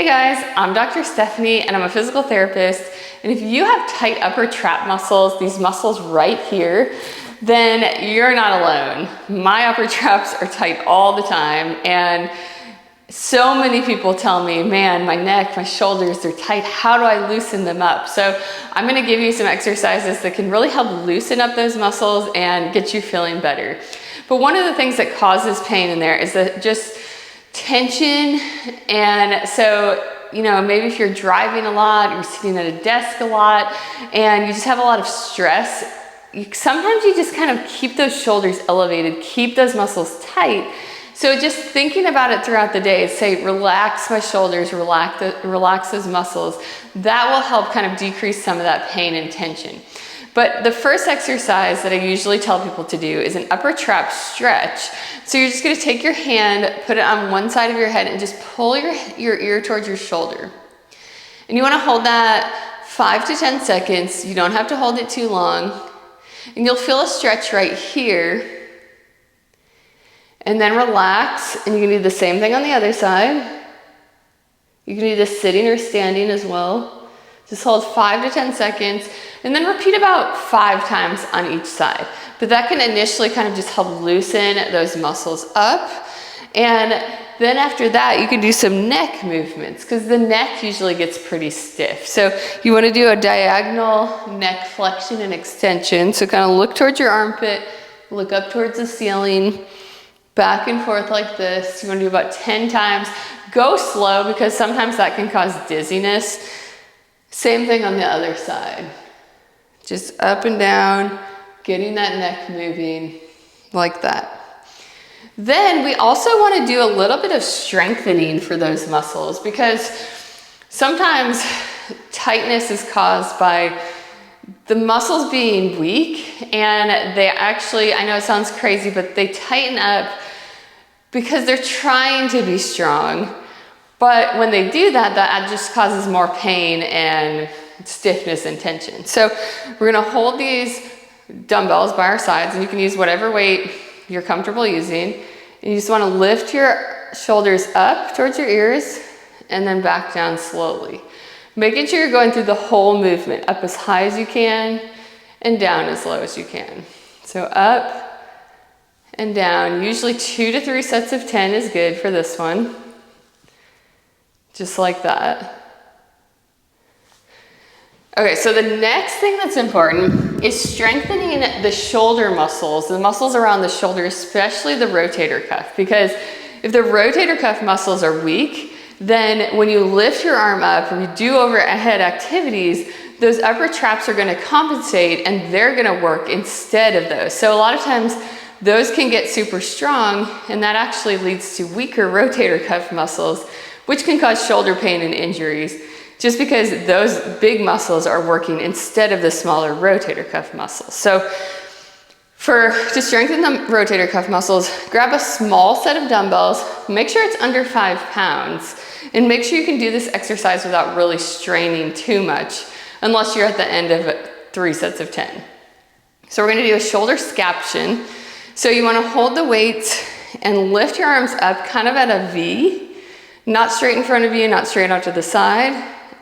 Hey guys, I'm Dr. Stephanie and I'm a physical therapist. And if you have tight upper trap muscles, these muscles right here, then you're not alone. My upper traps are tight all the time, and so many people tell me, man, my neck, my shoulders, they're tight. How do I loosen them up? So I'm gonna give you some exercises that can really help loosen up those muscles and get you feeling better. But one of the things that causes pain in there is that just tension. And so, you know, maybe if you're driving a lot, you're sitting at a desk a lot, and you just have a lot of stress, sometimes you just kind of keep those shoulders elevated, keep those muscles tight. So just thinking about it throughout the day, say, relax my shoulders, relax those muscles, that will help kind of decrease some of that pain and tension. But the first exercise that I usually tell people to do is an upper trap stretch. So you're just gonna take your hand, put it on one side of your head, and just pull your ear towards your shoulder. And you wanna hold that 5 to 10 seconds. You don't have to hold it too long. And you'll feel a stretch right here. And then relax, and you can do the same thing on the other side. You can do this sitting or standing as well. Just hold 5 to 10 seconds, and then repeat about 5 times on each side. But that can initially kind of just help loosen those muscles up. And then after that, you can do some neck movements, because the neck usually gets pretty stiff. So you want to do a diagonal neck flexion and extension. So kind of look towards your armpit, look up towards the ceiling, back and forth like this. You want to do about 10 times. Go slow, because sometimes that can cause dizziness. Same thing on the other side. Just up and down, getting that neck moving like that. Then we also want to do a little bit of strengthening for those muscles, because sometimes tightness is caused by the muscles being weak, and they actually, I know it sounds crazy, but they tighten up because they're trying to be strong. But when they do that, that just causes more pain and stiffness and tension. So we're gonna hold these dumbbells by our sides, and you can use whatever weight you're comfortable using. And you just wanna lift your shoulders up towards your ears and then back down slowly. Making sure you're going through the whole movement, up as high as you can and down as low as you can. So up and down. Usually 2 to 3 sets of 10 is good for this one. Just like that. Okay, so the next thing that's important is strengthening the shoulder muscles, the muscles around the shoulder, especially the rotator cuff, because if the rotator cuff muscles are weak, then when you lift your arm up or you do overhead activities, those upper traps are gonna compensate and they're gonna work instead of those. So a lot of times those can get super strong, and that actually leads to weaker rotator cuff muscles, which can cause shoulder pain and injuries, just because those big muscles are working instead of the smaller rotator cuff muscles. So to strengthen the rotator cuff muscles, grab a small set of dumbbells, make sure it's under 5 pounds, and make sure you can do this exercise without really straining too much, unless you're at the end of 3 sets of 10. So we're gonna do a shoulder scaption. So you wanna hold the weights and lift your arms up kind of at a V, not straight in front of you, not straight out to the side,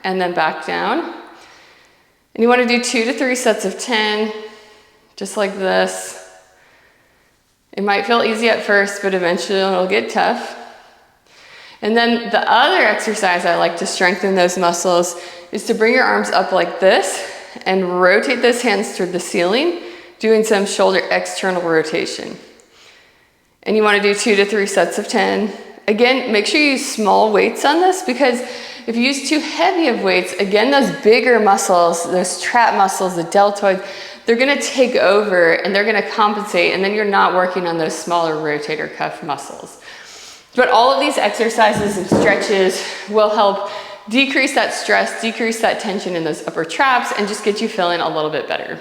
and then back down. And you wanna do 2 to 3 sets of 10, just like this. It might feel easy at first, but eventually it'll get tough. And then the other exercise I like to strengthen those muscles is to bring your arms up like this and rotate those hands toward the ceiling, doing some shoulder external rotation. And you wanna do 2 to 3 sets of 10. Again, make sure you use small weights on this, because if you use too heavy of weights, again, those bigger muscles, those trap muscles, the deltoids, they're gonna take over and they're gonna compensate, and then you're not working on those smaller rotator cuff muscles. But all of these exercises and stretches will help decrease that stress, decrease that tension in those upper traps, and just get you feeling a little bit better.